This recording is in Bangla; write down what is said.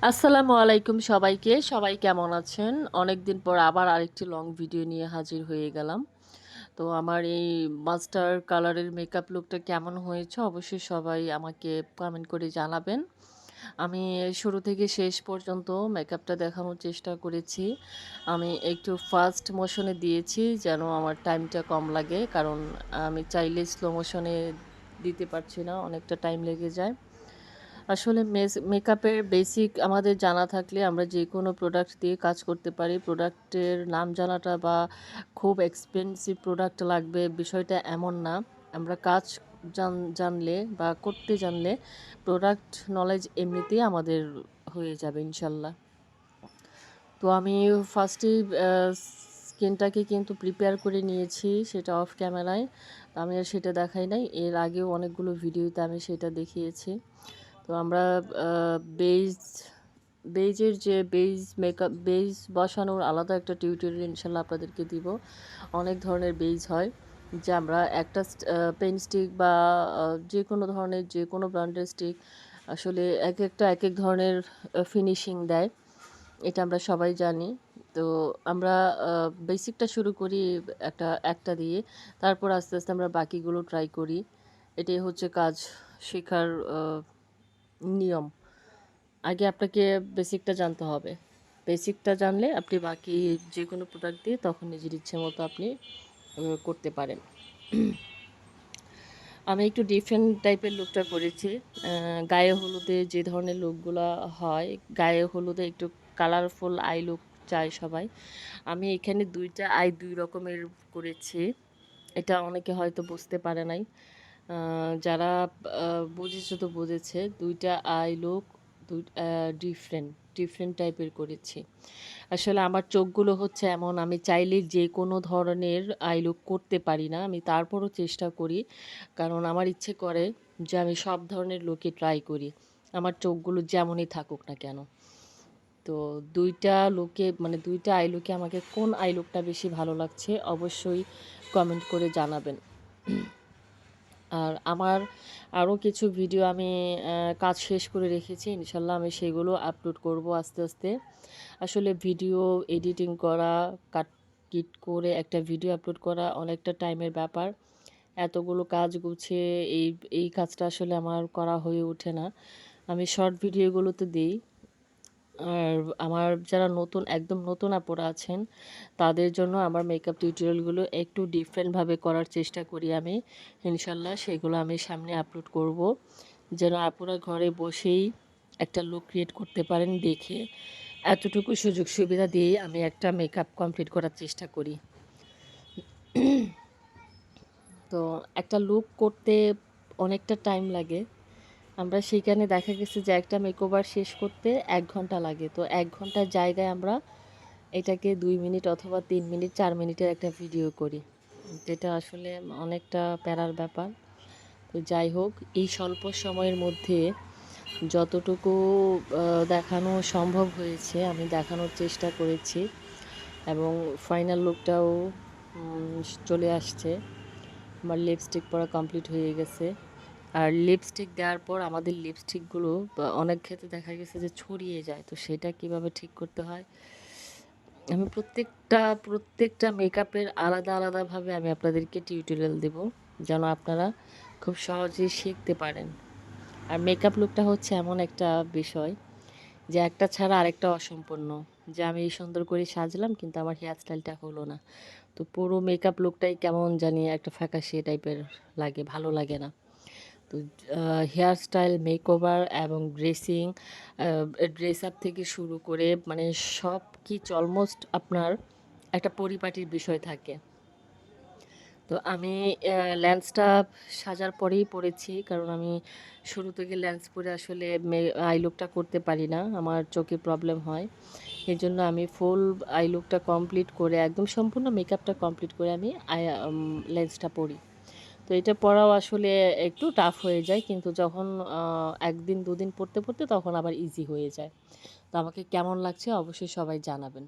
আসসালামু আলাইকুম সবাইকে। সবাই কেমন আছেন? অনেকদিন পর আবার আরেকটি লং ভিডিও নিয়ে হাজির হয়ে গেলাম। তো আমার এই মাস্টার কালারের মেকআপ লুকটা কেমন হয়েছে অবশ্যই সবাই আমাকে কমেন্ট করে জানাবেন। আমি শুরু থেকে শেষ পর্যন্ত মেকআপটা দেখানোর চেষ্টা করেছি। আমি একটু ফাস্ট মোশনে দিয়েছি যেন আমার টাইমটা কম লাগে। কারণ আমি চাইলে স্লো মোশনে দিতে পারছি না, অনেকটা টাইম লেগে যায়। আসলে মেকআপের বেসিক আমাদের জানা থাকলে আমরা যেকোনো প্রোডাক্ট দিয়ে কাজ করতে পারি। প্রোডাক্টের নাম জানাটা বা খুব এক্সপেন্সিভ প্রোডাক্ট লাগবে বিষয়টা এমন না। আমরা কাজ জানলে বা করতে জানলে প্রোডাক্ট নলেজ এমনিতেই আমাদের হয়ে যাবে ইনশাল্লাহ। তো আমি ফার্স্টেই স্কিনটাকে কিন্তু প্রিপেয়ার করে নিয়েছি, সেটা অফ ক্যামেরায়। আমি আর সেটা দেখাই নাই। এর আগেও অনেকগুলো ভিডিওতে আমি সেটা দেখিয়েছি। তো আমরা বেইজ বেইজের যে বেইজ বসানোর আলাদা একটা টিউটোরিয়াল ইনশাল্লাহ আপনাদেরকে দিব। অনেক ধরনের বেইজ হয়, যে আমরা একটা পেন স্টিক বা যেকোনো ধরনের যেকোনো ব্র্যান্ডের স্টিক আসলে একেকটা একেক ধরনের ফিনিশিং দেয়। এটা আমরা সবাই জানি। তো আমরা বেসিকটা শুরু করি একটা দিয়ে। তারপর আস্তে, আস্তে আমরা বাকিগুলো ট্রাই করি। এটাই হচ্ছে কাজ শেখার নিয়ম। আগে আপনাকে বেসিকটা জানতে হবে। বেসিকটা জানলে আপনি বাকি যেকোনো প্রোডাক্ট দিয়ে তখন নিজের ইচ্ছে মতো আপনি করতে পারেন। আমি একটু ডিফারেন্ট টাইপের লুকটা করেছি। গায়ে হলুদে যে ধরনের লুকগুলা হয়, গায়ে হলুদে একটু কালারফুল আই লুক চায় সবাই। আমি এখানে ২ টা আই ২ রকমের করেছি। এটা অনেকে হয়তো বুঝতে পারে নাই। যারা বুঝেছে তো বুঝেছে। ২ টা আই লুক দুই ডিফারেন্ট, ডিফারেন্ট টাইপের করেছি। আসলে আমার চোখগুলো হচ্ছে এমন, আমি চাইলে যেকোনো ধরনের আই লুক করতে পারি না। আমি তারপরও চেষ্টা করি। কারণ আমার ইচ্ছে করে যে আমি সব ধরনের লুকই ট্রাই করি। আমার চোখগুলো যেমনই থাকুক না কেন। তো ২ টা লুকে মানে ২ টা আই লুকে আমাকে কোন আই লুকটা বেশি ভালো লাগছে অবশ্যই কমেন্ট করে জানাবেন। আর আমার আরও কিছু ভিডিও আমি কাজ শেষ করে রেখেছি। ইনশাল্লাহ আমি সেগুলো আপলোড করব আস্তে, আস্তে। আসলে ভিডিও এডিটিং করা, কিট করে একটা ভিডিও আপলোড করা অনেকটা টাইমের ব্যাপার। এতগুলো কাজ গুছিয়ে এই কাজটা আসলে আমার করা হয়ে ওঠে না। আমি শর্ট ভিডিওগুলোতে দিই। আর আমার যারা একদম নতুন আপুরা আছেন, তাদের জন্য আমার মেকআপ টিউটোরিয়ালগুলো একটু ডিফারেন্টভাবে করার চেষ্টা করি আমি। ইনশাল্লাহ সেগুলো আমি সামনে আপলোড করব। যেন আপুরা ঘরে বসেই একটা লুক ক্রিয়েট করতে পারেন দেখে। এতটুকু সুযোগ সুবিধা দিয়েই আমি একটা মেকআপ কমপ্লিট করার চেষ্টা করি। তো একটা লুক করতে অনেকটা টাইম লাগে। আমরা সেখানে দেখা গেছে যে একটা মেকওভার শেষ করতে ১ ঘন্টা লাগে। তো ১ ঘন্টার জায়গায় আমরা এটাকে ২ মিনিট অথবা ৩ মিনিট ৪ মিনিটের একটা ভিডিও করি। যেটা আসলে অনেকটা প্যারার ব্যাপার। তো যাই হোক, এই স্বল্প সময়ের মধ্যে যতটুকু দেখানো সম্ভব হয়েছে আমি দেখানোর চেষ্টা করেছি, এবং ফাইনাল লুকটাও চলে আসছে। আমার লিপস্টিক পরা কমপ্লিট হয়ে গেছে। আর লিপস্টিক দেওয়ার পর আমাদের লিপস্টিকগুলো অনেক ক্ষেত্রে দেখা গেছে যে ছড়িয়ে যায়। তো সেটা কিভাবে ঠিক করতে হয়, আমি প্রত্যেকটা মেকআপের আলাদা আলাদাভাবে আমি আপনাদেরকে টিউটোরিয়াল দেব, যেন আপনারা খুব সহজেই শিখতে পারেন। আর মেকআপ লুকটা হচ্ছে এমন একটা বিষয় যে একটা ছাড়া আরেকটা অসম্পূর্ণ। যে আমি সুন্দর করে সাজলাম কিন্তু আমার হেয়ার স্টাইলটা হলো না। তো পুরো মেকআপ লুকটাই কেমন জানি একটা ফ্যাকাশে টাইপের লাগে, ভালো লাগে না। তো হেয়ার স্টাইল, মেকওভার এবং ড্রেস আপ থেকে শুরু করে মানে সব কিছু অলমোস্ট আপনার একটা পরিপাটির বিষয় থাকে। তো আমি লেন্সটা সাজার পরেই পরেছি, কারণ আমি শুরু থেকে লেন্স পরে আসলে আই লুকটা করতে পারি না, আমার চোখে প্রবলেম হয়। এই জন্য আমি ফুল আই লুকটা কমপ্লিট করে একদম সম্পূর্ণ মেকআপটা কমপ্লিট করে আমি লেন্সটা পরি। তো এটা পড়াও আসলে একটু টাফ হয়ে যায়, কিন্তু যখন ১ দিন ২ দিন পড়তে, পড়তে তখন আবার ইজি হয়ে যায়। তো আমাকে কেমন লাগছে অবশ্যই সবাই জানাবেন।